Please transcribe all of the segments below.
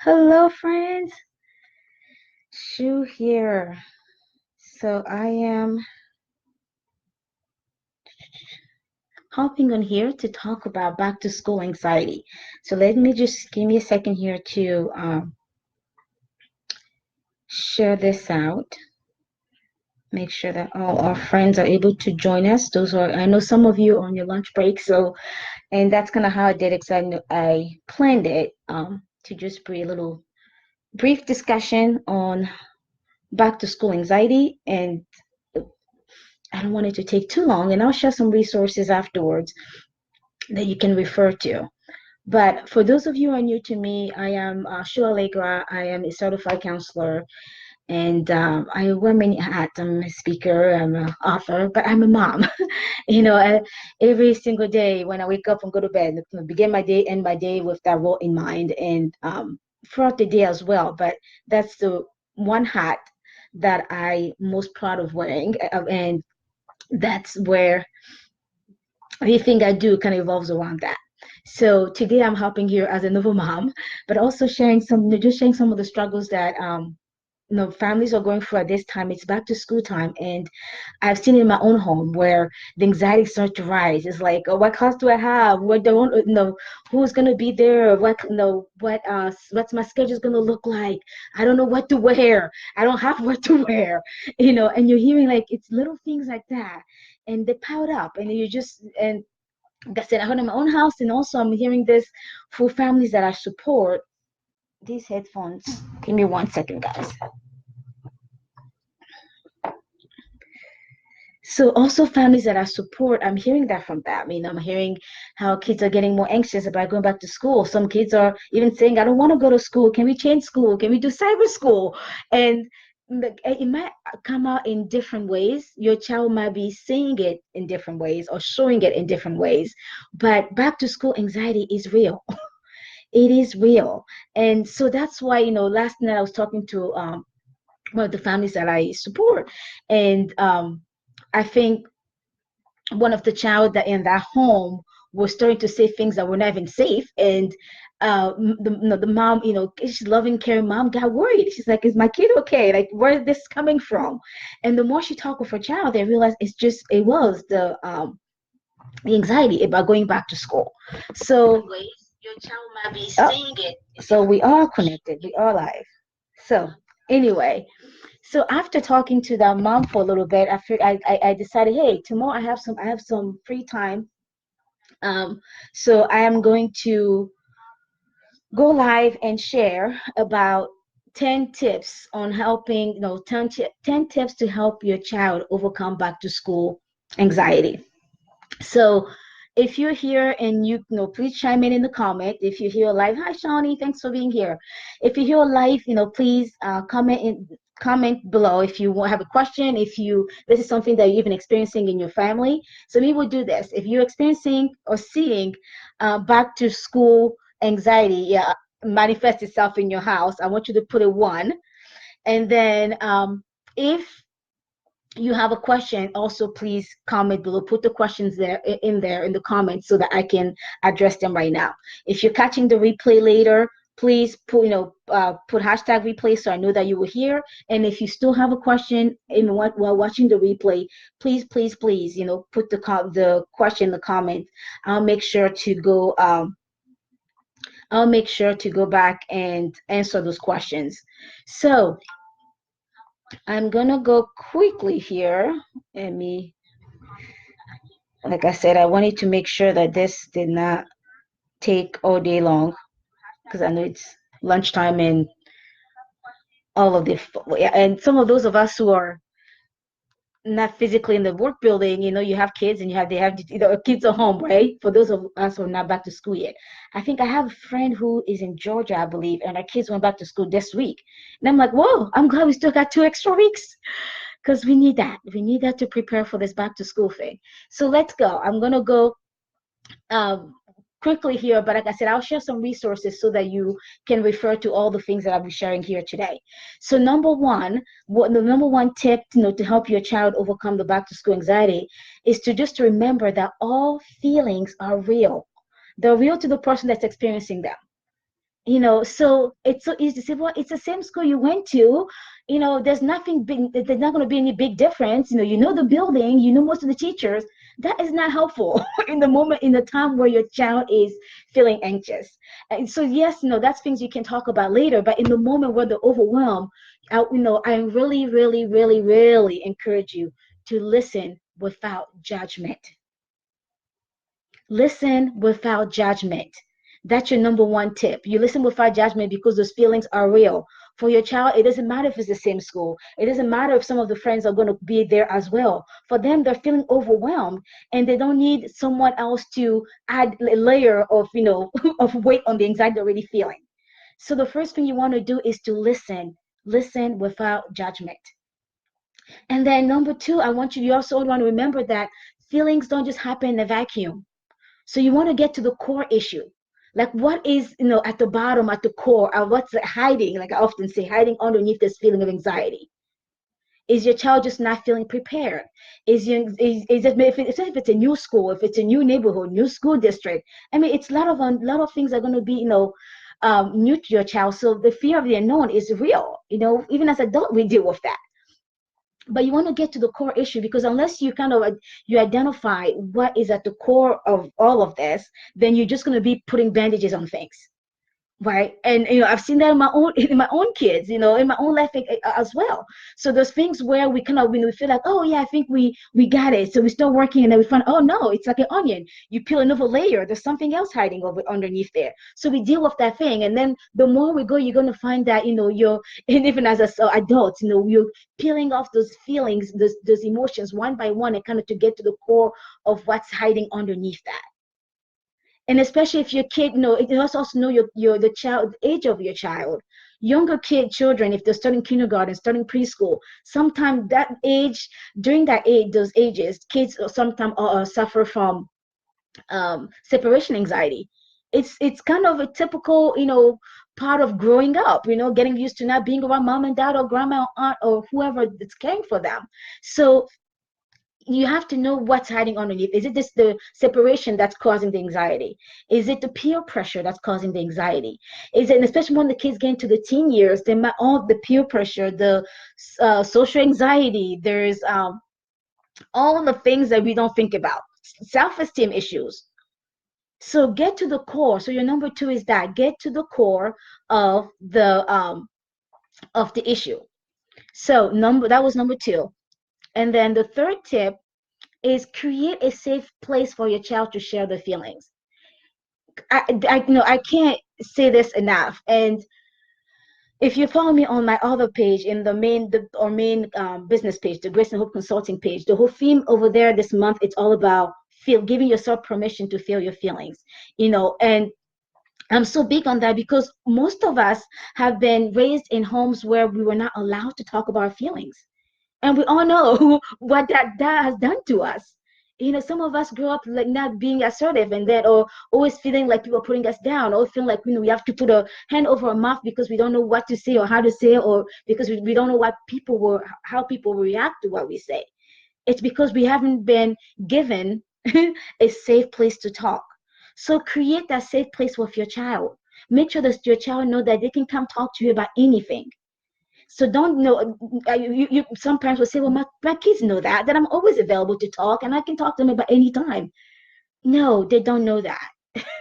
Hello, friends. Shu here. So I am hopping on here to talk about back to school anxiety. So let me just give me a second here to share this out. Make sure that all our friends are able to join us. I know some of you are on your lunch break. And that's kind of how I did it. So I planned it to just be a little brief discussion on back to school anxiety, and I don't want it to take too long, and I'll share some resources afterwards that you can refer to. But for those of you who are new to me, I am Shu Allegra. I am a certified counselor, and I wear many hats. I'm a speaker, I'm an author, but I'm a mom. Every single day when I wake up and go to bed, begin my day, end my day with that role in mind, and throughout the day as well. But that's the one hat that I'm most proud of wearing, and that's where everything I do kind of revolves around that. So today I'm helping here as a novel mom, but also sharing some of the struggles that families are going through at this time. It's back to school time, and I've seen it in my own home where the anxiety starts to rise. It's like, oh, what class do I have? What don't who's gonna be there? What's my schedule gonna look like? I don't know what to wear. I don't have what to wear. And you're hearing like it's little things like that, and they piled up, and you just and like I said, I heard in my own house, and also I'm hearing this for families that I support. These headphones. Give me 1 second, guys. So also families that I support, I'm hearing that from them. I'm hearing how kids are getting more anxious about going back to school. Some kids are even saying, I don't want to go to school. Can we change school? Can we do cyber school? And it might come out in different ways. Your child might be saying it in different ways or showing it in different ways. But back to school anxiety is real. It is real. And so that's why, last night I was talking to one of the families that I support. And I think one of the child that in that home was starting to say things that were not even safe, and the mom, she's loving caring mom, got worried. She's like, is my kid okay? Like, where is this coming from? And the more she talked with her child, they realized it was the anxiety about going back to school. So your child might be seeing it. So we are connected, we are live. So anyway, so after talking to the mom for a little bit, I decided, hey, tomorrow I have some free time. So I am going to go live and share about 10 tips on helping, 10 tips to help your child overcome back to school anxiety. So if you're here and please chime in the comment. If you're here live, hi Shawnee, thanks for being here. If you're here live, please comment below if you have a question, if this is something that you're even experiencing in your family. So we will do this. If you're experiencing or seeing back to school anxiety, yeah, manifest itself in your house, I want you to put a one. And then if you have a question, also please comment below. Put the questions there in the comments so that I can address them right now. If you're catching the replay later, please put hashtag replay so I know that you were here. And if you still have a question while watching the replay, please, put the question in the comments. I'll make sure to go. I'll make sure to go back and answer those questions. So I'm gonna go quickly here. Like I said, I wanted to make sure that this did not take all day long because I know it's lunchtime and all of the, and some of those of us who are not physically in the work building, you have kids and they have kids at home, right? For those of us who are not back to school yet. I think I have a friend who is in Georgia, I believe, and our kids went back to school this week. And I'm like, whoa, I'm glad we still got 2 extra weeks because we need that. We need that to prepare for this back to school thing. So let's go. I'm going to go um, quickly here, but like I said, I'll share some resources so that you can refer to all the things that I'll be sharing here today. So the number one tip, to help your child overcome the back to school anxiety is to just remember that all feelings are real. They're real to the person that's experiencing them. So it's so easy to say, well, it's the same school you went to. There's nothing big, there's not going to be any big difference. The building, most of the teachers. That is not helpful in the moment, in the time where your child is feeling anxious. And so yes, that's things you can talk about later, but in the moment where they're overwhelmed, I really, really, really, really encourage you to listen without judgment. Listen without judgment. That's your number one tip. You listen without judgment because those feelings are real. For your child, it doesn't matter if it's the same school. It doesn't matter if some of the friends are going to be there as well. For them, they're feeling overwhelmed and they don't need someone else to add a layer of, of weight on the anxiety they're already feeling. So the first thing you want to do is to listen. Listen without judgment. And then number two, you also want to remember that feelings don't just happen in a vacuum. So you want to get to the core issue. Like what is, at the bottom, at the core, what's hiding, like I often say, hiding underneath this feeling of anxiety. Is your child just not feeling prepared? Is it, if it's a new school, if it's a new neighborhood, new school district? I mean, it's a lot of things are going to be, new to your child. So the fear of the unknown is real. Even as adult, we deal with that. But you want to get to the core issue, because unless you kind of you identify what is at the core of all of this, then you're just going to be putting bandages on things, right? And I've seen that in my own kids, in my own life as well. So there's things where we kind of, when we feel like, oh yeah, I think we got it, so we start working, and then we find, oh no, it's like an onion. You peel another layer, there's something else hiding over underneath there. So we deal with that thing, and then the more we go, you're going to find that, you're and even as adults, you're peeling off those feelings, those emotions one by one, and kind of to get to the core of what's hiding underneath that. And especially if your kid, you also know the child, the age of your child. Younger children, if they're starting kindergarten, starting preschool, sometimes that age, during that age, those ages, kids sometimes suffer from separation anxiety. It's kind of a typical, part of growing up, getting used to not being around mom and dad or grandma or aunt or whoever that's caring for them. So you have to know what's hiding underneath. Is it just the separation that's causing the anxiety? Is it the peer pressure that's causing the anxiety? Is it, and especially when the kids get into the teen years, they might all the peer pressure, the social anxiety. There's all the things that we don't think about, self-esteem issues. So get to the core. So your number two is that get to the core of the issue. So that was number two. And then the third tip is create a safe place for your child to share their feelings. I can't say this enough. And if you follow me on my other page, in our main business page, the Grace and Hope Consulting page, the whole theme over there this month, it's all about giving yourself permission to feel your feelings. And I'm so big on that because most of us have been raised in homes where we were not allowed to talk about our feelings. And we all know what that has done to us. Some of us grew up like not being assertive, and then, or always feeling like people are putting us down, or feeling like we have to put a hand over our mouth because we don't know what to say or how to say, or because we don't know how people will react to what we say. It's because we haven't been given a safe place to talk. So create that safe place with your child. Make sure that your child know that they can come talk to you about anything. So don't know. Some parents will say, "Well, my kids know that I'm always available to talk, and I can talk to them about any time." No, they don't know that.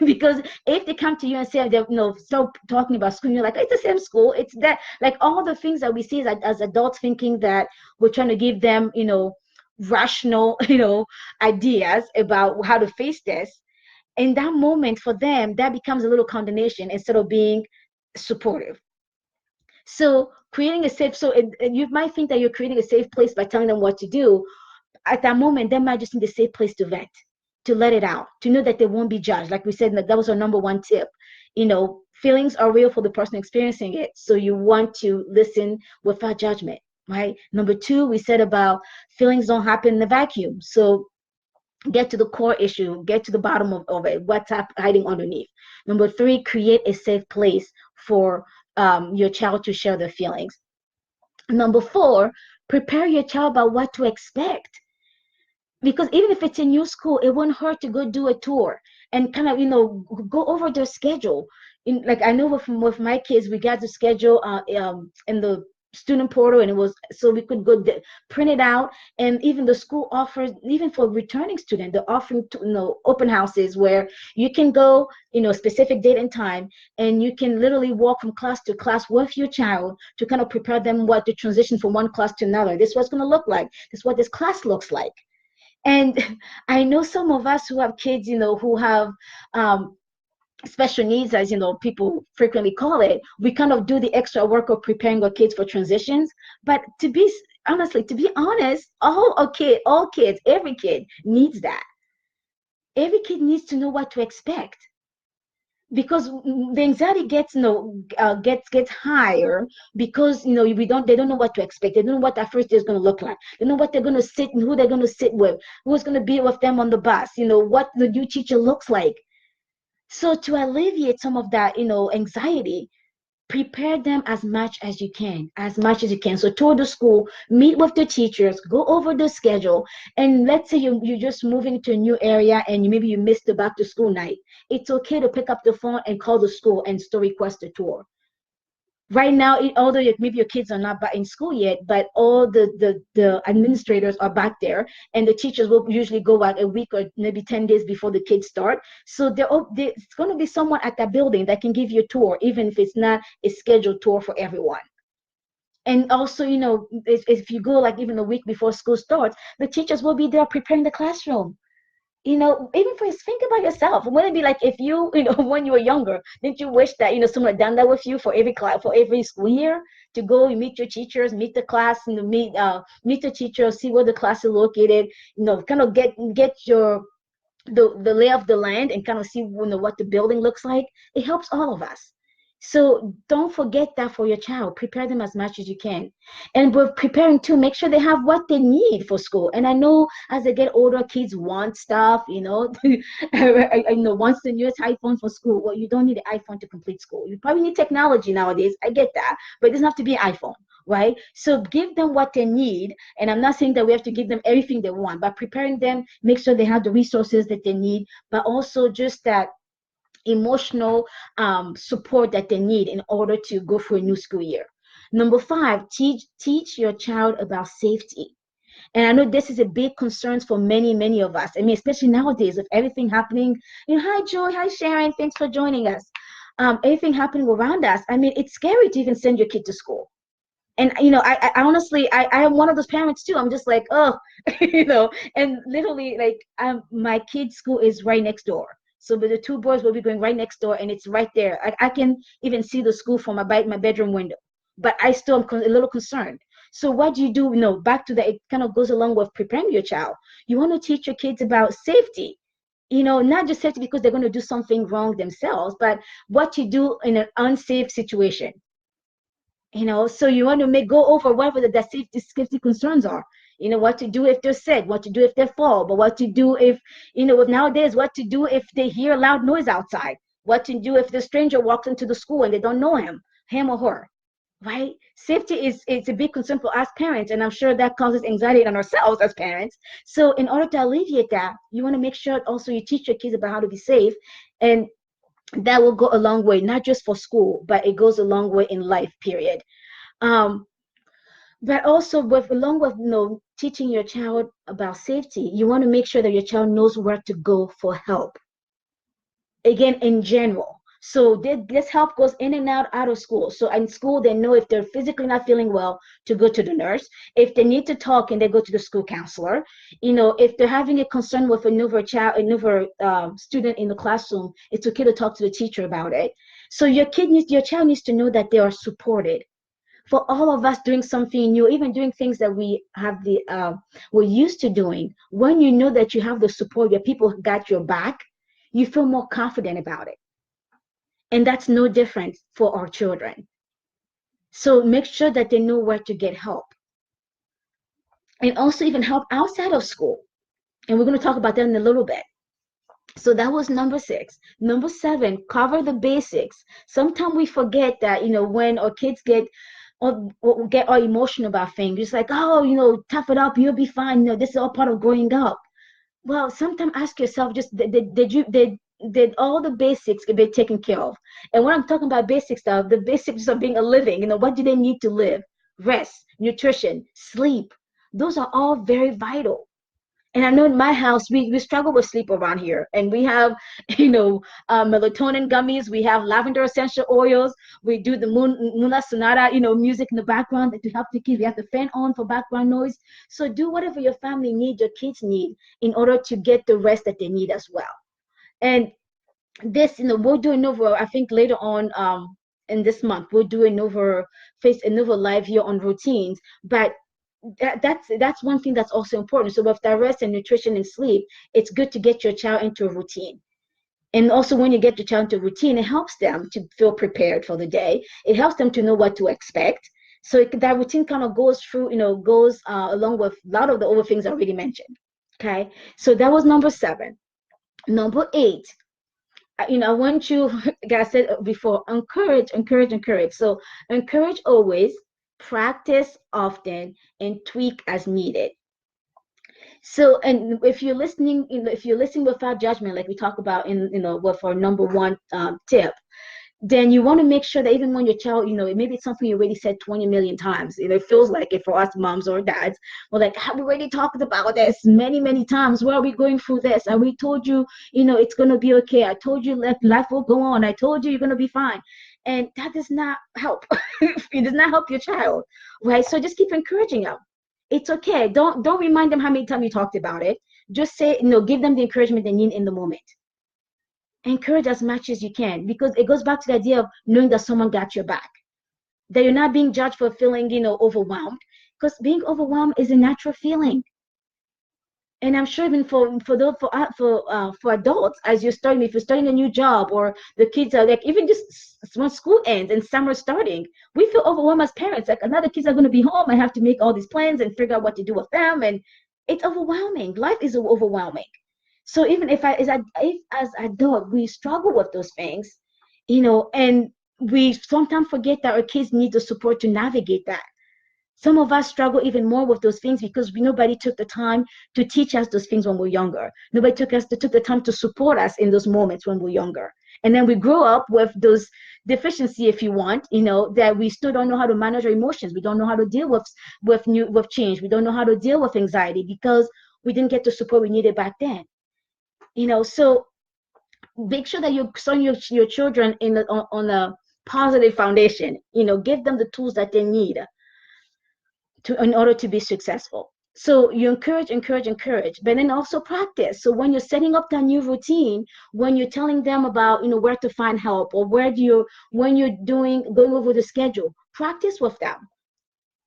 Because if they come to you and say, they start talking about school, you're like, it's the same school. It's that, like, all the things that we see as adults, thinking that we're trying to give them, rational, ideas about how to face this. In that moment, for them, that becomes a little condemnation instead of being supportive. So creating a safe, you might think that you're creating a safe place by telling them what to do. At that moment, they might just need a safe place to vent, to let it out, to know that they won't be judged. Like we said, that was our number one tip. Feelings are real for the person experiencing it. So you want to listen without judgment, right? Number two, we said about feelings don't happen in a vacuum. So get to the core issue, get to the bottom of it, what's hiding underneath. Number three, create a safe place for your child to share their feelings. Number four, prepare your child about what to expect. Because even if it's a new school, it wouldn't hurt to go do a tour and kind of, go over their schedule. Like I know with my kids, we got the schedule in the student portal, and it was so we could go print it out. And even the school offers, even for returning student, they're offering open houses where you can go, specific date and time, and you can literally walk from class to class with your child to kind of prepare them what to transition from one class to another. This is what's going to look like. This is what this class looks like. And I know some of us who have kids, who have um, special needs, as people frequently call it. We kind of do the extra work of preparing our kids for transitions. But to be honest, all kids, every kid needs that. Every kid needs to know what to expect, because the anxiety gets higher, because they don't know what to expect. They don't know what that first day is going to look like. They don't know what they're going to sit and who they're going to sit with, who's going to be with them on the bus, what the new teacher looks like. So to alleviate some of that anxiety, prepare them as much as you can, as much as you can. So tour the school, meet with the teachers, go over the schedule. And let's say you're just moving to a new area, and maybe you missed the back to school night. It's okay to pick up the phone and call the school and still request a tour. Right now, although maybe your kids are not back in school yet, but all the administrators are back there, and the teachers will usually go out a week or maybe 10 days before the kids start. So it's going to be someone at that building that can give you a tour, even if it's not a scheduled tour for everyone. And also, if you go like even a week before school starts, the teachers will be there preparing the classroom. Even for think about yourself. Wouldn't it be like if when you were younger, didn't you wish that someone had done that with you for every class, for every school year, to go, you meet your teachers, meet the class, meet the teachers, see where the class is located, kind of get your the lay of the land, and kind of see what the building looks like. It helps all of us. So don't forget that for your child. Prepare them as much as you can. And with preparing too, make sure they have what they need for school. And I know as they get older, kids want stuff, I know wants the newest iPhone for school. Well, you don't need an iPhone to complete school. You probably need technology nowadays. I get that, but it doesn't have to be an iPhone. Right? So give them what they need. And I'm not saying that we have to give them everything they want, but preparing them, make sure they have the resources that they need, but also just that emotional support that they need in order to go for a new school year. Number 5, teach your child about safety. And I know this is a big concern for many of us. I mean, especially nowadays with everything happening. Hi Joy, hi Sharon, thanks for joining us. Everything happening around us. I mean, it's scary to even send your kid to school. And I honestly, I am one of those parents too. I'm just like, oh, and literally, like, my kid's school is right next door. So but the two boys will be going right next door, and it's right there. I can even see the school from my bedroom window. But I still am a little concerned. So what do you do? Back to that, it kind of goes along with preparing your child. You want to teach your kids about safety. Not just safety because they're going to do something wrong themselves, but what you do in an unsafe situation. So you want to go over whatever the safety concerns are. What to do if they're sick, what to do if they fall, but what to do if, nowadays, what to do if they hear loud noise outside, what to do if the stranger walks into the school and they don't know him or her, right? Safety is a big concern for us parents, and I'm sure that causes anxiety on ourselves as parents. So in order to alleviate that, you want to make sure also you teach your kids about how to be safe, and that will go a long way, not just for school, but it goes a long way in life, period. um, but also along with teaching your child about safety, you want to make sure that your child knows where to go for help. Again, in general. So this help goes in and out of school. So in school, they know if they're physically not feeling well, to go to the nurse. If they need to talk, and they go to the school counselor. If they're having a concern with another student in the classroom, it's okay to talk to the teacher about it. So your child needs to know that they are supported. For all of us doing something new, even doing things that we're used to doing, when you know that you have the support, your people got your back, you feel more confident about it. And that's no different for our children. So make sure that they know where to get help. And also even help outside of school. And we're going to talk about that in a little bit. So that was number 6. Number 7, cover the basics. Sometimes we forget that, when our kids get all emotional about things, it's like, oh, tough it up, you'll be fine. This is all part of growing up. Well, sometimes ask yourself, just did that all the basics can be taken care of. And when I'm talking about basic stuff, the basics of being a living, what do they need to live? Rest, nutrition, sleep. Those are all very vital. And I know in my house, we struggle with sleep around here. And we have, melatonin gummies. We have lavender essential oils. We do the Muna Sonata, music in the background to help the kids. We have the fan on for background noise. So do whatever your family needs, your kids need, in order to get the rest that they need as well. And this, we'll do another, I think later on, in this month, we'll do another live here on routines. But that's one thing that's also important. So with that rest and nutrition and sleep, it's good to get your child into a routine. And also when you get your child into a routine, it helps them to feel prepared for the day. It helps them to know what to expect. So that routine kind of goes through, goes along with a lot of the other things I already mentioned. Okay, so that was number 7. Number 8, I want you, like I said before, encourage, encourage, encourage. So encourage always, practice often, and tweak as needed. So, and if you're listening, if you're listening without judgment, like we talk about in, with our number 1 tip, then you want to make sure that even when your child, maybe it's something you already said 20 million times. It feels like it for us moms or dads. We're like, have we already talked about this many, many times? Where are we going through this? And we told you, it's going to be okay. I told you life will go on. I told you you're going to be fine. And that does not help. It does not help your child, right? So just keep encouraging them. It's okay. Don't remind them how many times you talked about it. Just say, give them the encouragement they need in the moment. Encourage as much as you can, because it goes back to the idea of knowing that someone got your back, that you're not being judged for feeling, overwhelmed, because being overwhelmed is a natural feeling. And I'm sure even for adults, as you're starting, if you're starting a new job, or the kids are like, even just when school ends and summer's starting, we feel overwhelmed as parents. Like, another kids are going to be home. I have to make all these plans and figure out what to do with them, and it's overwhelming. Life is overwhelming. So even if as adult we struggle with those things, and we sometimes forget that our kids need the support to navigate that. Some of us struggle even more with those things because nobody took the time to teach us those things when we're younger. Nobody took the time to support us in those moments when we're younger. And then we grow up with those deficiency, if you want, that we still don't know how to manage our emotions. We don't know how to deal with change. We don't know how to deal with anxiety because we didn't get the support we needed back then. So make sure that you're showing your children on a positive foundation. Give them the tools that they need in order to be successful. So you encourage, encourage, encourage, but then also practice. So when you're setting up that new routine, when you're telling them about, where to find help, or when you're going over the schedule, practice with them.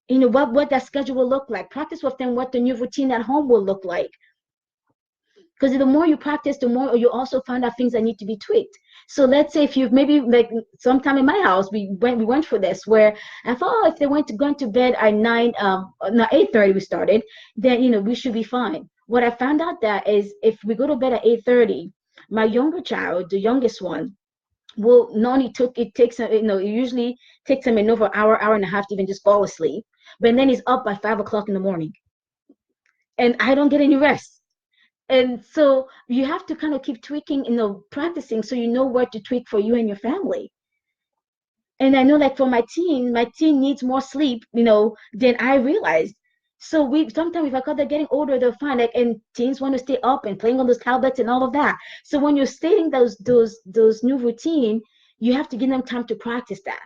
What that schedule will look like. Practice with them what the new routine at home will look like. Because the more you practice, the more you also find out things that need to be tweaked. So let's say if you've maybe, like sometime in my house, we went for this, where I thought, if they going to bed at 8:30 we started, then we should be fine. What I found out that is, if we go to bed at 8:30, my younger child, the youngest one, will not only it takes him, it usually takes him another hour and a half to even just fall asleep, but then he's up by 5 o'clock in the morning, and I don't get any rest. And so you have to kind of keep tweaking, practicing, so you know where to tweak for you and your family. And I know, like for my teen needs more sleep, than I realized. So we sometimes, if I they're getting older, they're fine. Like, and teens want to stay up and playing on those tablets and all of that. So when you're stating those new routine, you have to give them time to practice that.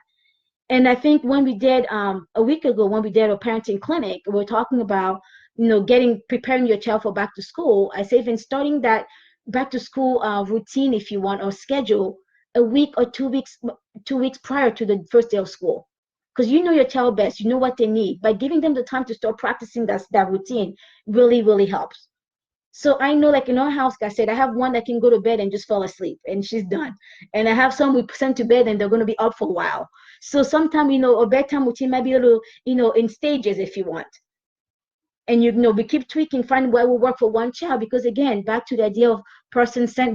And I think when we did a week ago, when we did a parenting clinic, we were talking about, preparing your child for back to school. I say even starting that back to school routine, if you want, or schedule a week or 2 weeks prior to the first day of school. Because you know your child best, you know what they need. By giving them the time to start practicing that routine really, really helps. So I know, like in our house, like I said, I have one that can go to bed and just fall asleep and she's done. And I have some we send to bed and they're going to be up for a while. So sometimes, a bedtime routine might be a little, in stages, if you want. And, we keep tweaking, find what will work for one child. Because again, back to the idea of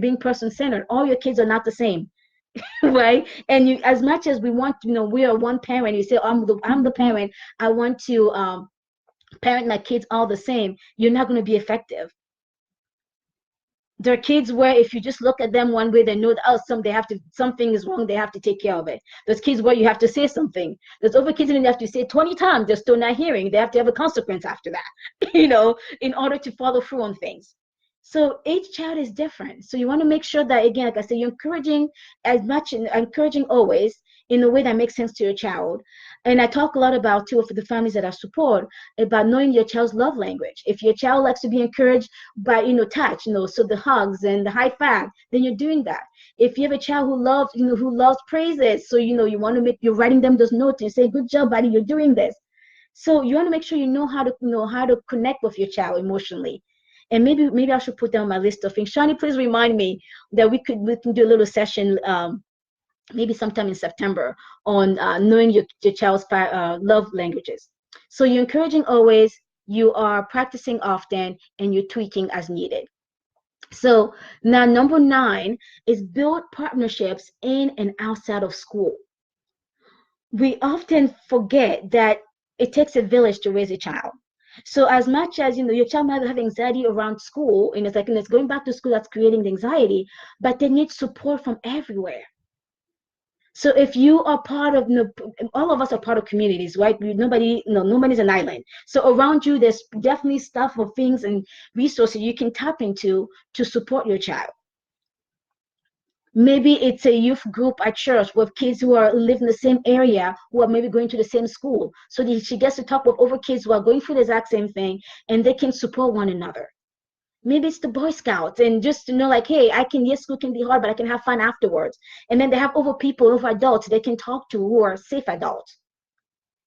being person-centered, all your kids are not the same. Right? And as much as we want, we are one parent, you say, I'm the parent, I want to parent my kids all the same, you're not going to be effective. There are kids where if you just look at them one way, they know that, oh, something is wrong, they have to take care of it. There's kids where you have to say something. There's other kids and you have to say 20 times, they're still not hearing. They have to have a consequence after that, in order to follow through on things. So each child is different. So you want to make sure that, again, like I said, you're encouraging always in a way that makes sense to your child. And I talk a lot about too for the families that I support about knowing your child's love language. If your child likes to be encouraged by touch, so the hugs and the high five, then you're doing that. If you have a child who loves praises, so you want to you're writing them those notes and say, good job, buddy, you're doing this. So you want to make sure you know how to connect with your child emotionally. And maybe I should put down my list of things. Shani, please remind me that we can do a little session, maybe sometime in September, on knowing your child's love languages. So you're encouraging always, you are practicing often, and you're tweaking as needed. So now number 9 is build partnerships in and outside of school. We often forget that it takes a village to raise a child. So as much as your child might have anxiety around school, and it's like, it's going back to school that's creating the anxiety, but they need support from everywhere. So if you are part of, all of us are part of communities, right? Nobody's an island. So around you, there's definitely stuff or things and resources you can tap into to support your child. Maybe it's a youth group at church with kids who live in the same area, who are maybe going to the same school. So she gets to talk with other kids who are going through the exact same thing, and they can support one another. Maybe it's the Boy Scouts, and just to know, like, hey, yes, school can be hard, but I can have fun afterwards. And then they have other people, other adults they can talk to who are safe adults,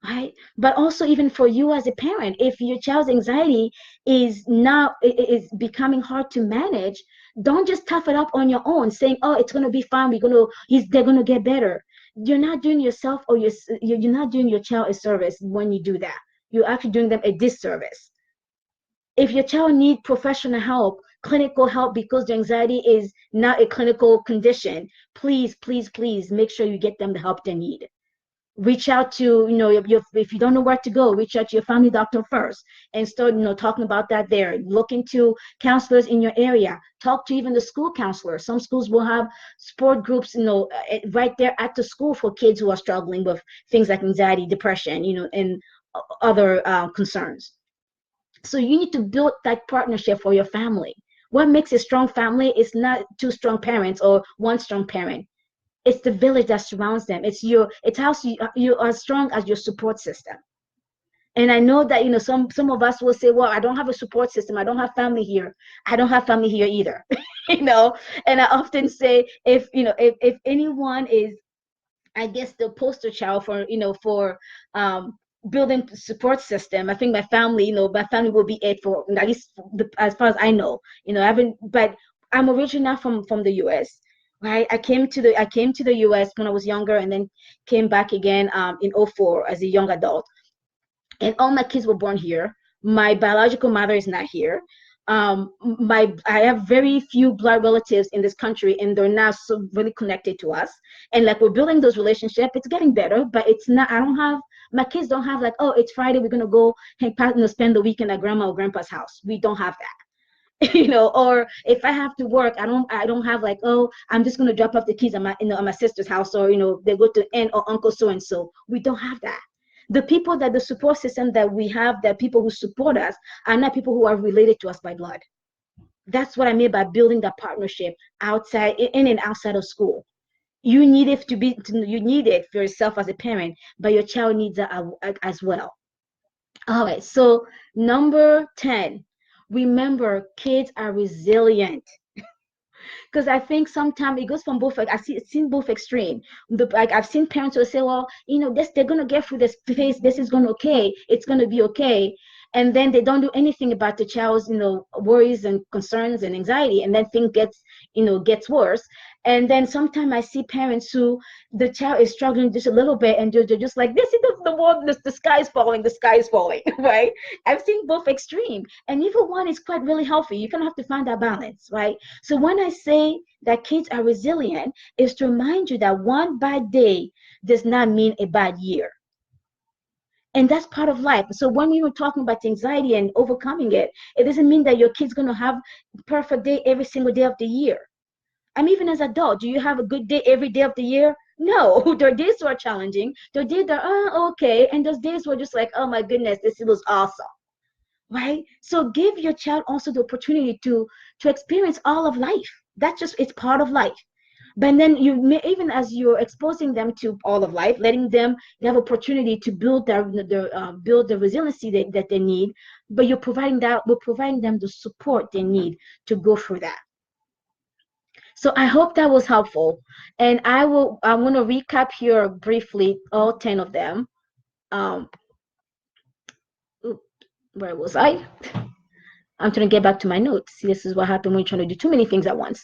right? But also, even for you as a parent, if your child's anxiety is becoming hard to manage, don't just tough it up on your own, saying, oh, it's going to be fine, they're going to get better. You're not doing yourself, or you're not doing your child a service when you do that. You're actually doing them a disservice. If your child needs professional help, clinical help, because the anxiety is not a clinical condition, please, please, please make sure you get them the help they need. Reach out to, if you don't know where to go, reach out to your family doctor first and start, talking about that there. Look into counselors in your area. Talk to even the school counselor. Some schools will have sport groups, right there at the school for kids who are struggling with things like anxiety, depression, and other concerns. So you need to build that partnership for your family. What makes a strong family is not two strong parents or one strong parent. It's the village that surrounds them. It's how you are strong as your support system. And I know that some of us will say, well, I don't have a support system, I don't have family here. I don't have family here either. And I often say, if anyone is, I guess, the poster child for building support system, I think my family will be it, for at least as far as I know. I haven't, but I'm originally from the US. Right, I came to the US when I was younger, and then came back again in '04 as a young adult. And all my kids were born here. My biological mother is not here. I have very few blood relatives in this country, and they're not so really connected to us. And like, we're building those relationships. It's getting better, but it's not. I don't have My kids don't have, like, oh, it's Friday, we're gonna go spend the weekend at grandma or grandpa's house. We don't have that. Or if I have to work, I don't have, like, oh, I'm just gonna drop off the kids at my sister's house, or they go to aunt or uncle so and so. We don't have that. The support system that we have, that people who support us, are not people who are related to us by blood. That's what I mean by building that partnership outside, in and outside of school. You need it for yourself as a parent, but your child needs that as well. All right, so number 10, remember, kids are resilient. Because I think sometimes it goes from both. Like, I've seen both extreme. Like, I've seen parents who say, well, this, they're gonna get through this phase. This is gonna okay. It's gonna be okay. And then they don't do anything about the child's, worries and concerns and anxiety, and then things gets worse. And then sometimes I see parents who, the child is struggling just a little bit, and they're just like, this is the world, the sky is falling, the sky is falling, right? I've seen both extreme, and neither one is quite really healthy. You kind of have to find that balance, right? So when I say that kids are resilient, is to remind you that one bad day does not mean a bad year. And that's part of life. So when we were talking about anxiety and overcoming it, it doesn't mean that your kid's going to have perfect day every single day of the year. I mean, even as an adult, do you have a good day every day of the year? No. There are days that are challenging. There are days that are okay, and those days were just like, oh my goodness, this was awesome, right? So give your child also the opportunity to experience all of life. That's just, it's part of life. But then you may, even as you're exposing them to all of life, letting them have opportunity to build build the resiliency that they need, but we're providing them the support they need to go through that. So I hope that was helpful. And I'm going to recap here briefly all 10 of them. Um, where was I? I'm trying to get back to my notes. See, this is what happened when you're trying to do too many things at once.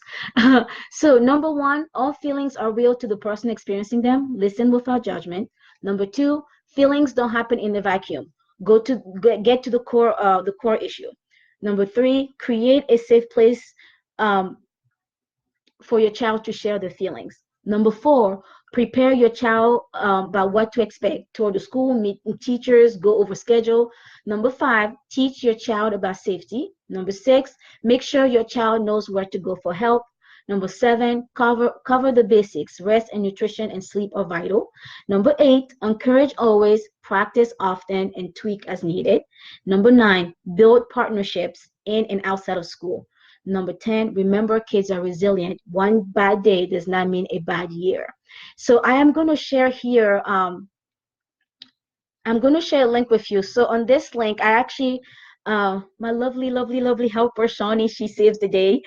So number one, all feelings are real to the person experiencing them. Listen without judgment. Number two, feelings don't happen in a vacuum. Get to the core issue. Number three, create a safe place um, for your child to share their feelings. Number four, prepare your child about what to expect toward the school, meet teachers, go over schedule. Number five, teach your child about safety. Number six, make sure your child knows where to go for help. Number seven, cover the basics. Rest and nutrition and sleep are vital. Number eight, encourage always, practice often, and tweak as needed. Number nine, build partnerships in and outside of school. Number 10, remember kids are resilient. One bad day does not mean a bad year. So I am going to share here, I'm going to share a link with you. So on this link, I actually, my lovely, lovely, lovely helper, Shawnee, she saves the day.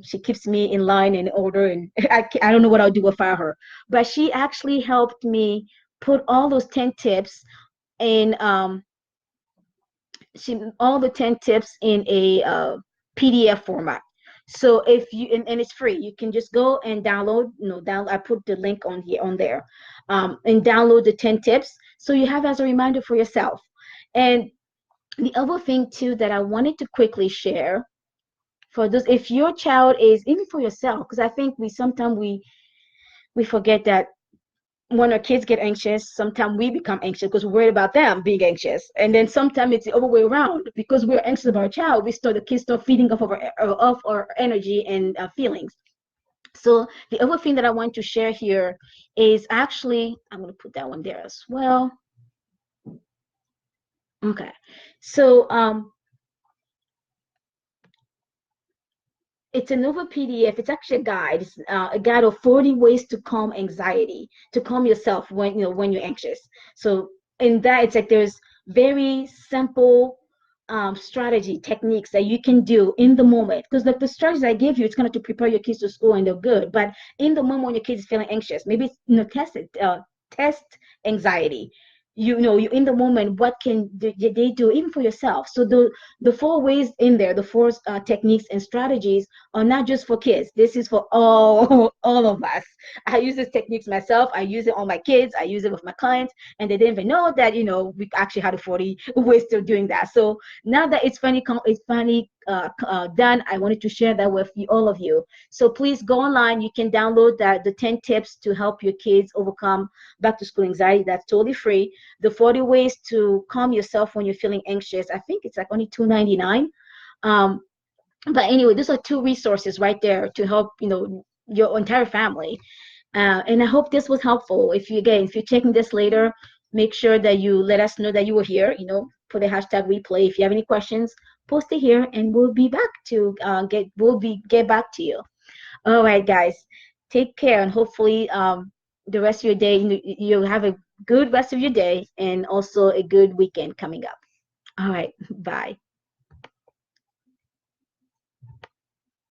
She keeps me in line and order, and I don't know what I'll do without her. But she actually helped me put all those 10 tips in all the 10 tips in a PDF format. So if you and it's free, you can just go and download. I put the link on here on there, and download the 10 tips so you have as a reminder for yourself. And the other thing too that I wanted to quickly share for those, if your child is, even for yourself, because I think we forget that when our kids get anxious, sometimes we become anxious because we're worried about them being anxious. And then sometimes it's the other way around. Because we're anxious about our child, the kids start feeding off our energy and feelings. So the other thing that I want to share here is actually, I'm going to put that one there as well. Okay. So it's another PDF. It's actually a guide. It's a guide of 40 ways to calm anxiety, to calm yourself when you're anxious. So in that, it's like there's very simple strategy techniques that you can do in the moment. Because like the strategies I give you, it's going to prepare your kids to school and they're good. But in the moment when your kid is feeling anxious, maybe it's test anxiety. You in the moment, what can they do even for yourself? So the four ways in there, the four techniques and strategies are not just for kids. This is for all all of us. I use these techniques myself. I use it on my kids. I use it with my clients, and they didn't even know that we actually had a 40 ways to doing that. So now that it's finally done, I wanted to share that with all of you. So please go online. You can download the 10 tips to help your kids overcome back to school anxiety. That's totally free. The 40 ways to calm yourself when you're feeling anxious. I think it's like only $2.99. But anyway, those are two resources right there to help your entire family. And I hope this was helpful. If you're checking this later, make sure that you let us know that you were here. Put a hashtag replay. If you have any questions, post it here, and we'll be back to get back to you. All right, guys, take care, and hopefully the rest of your day you have a good rest of your day and also a good weekend coming up. All right, bye.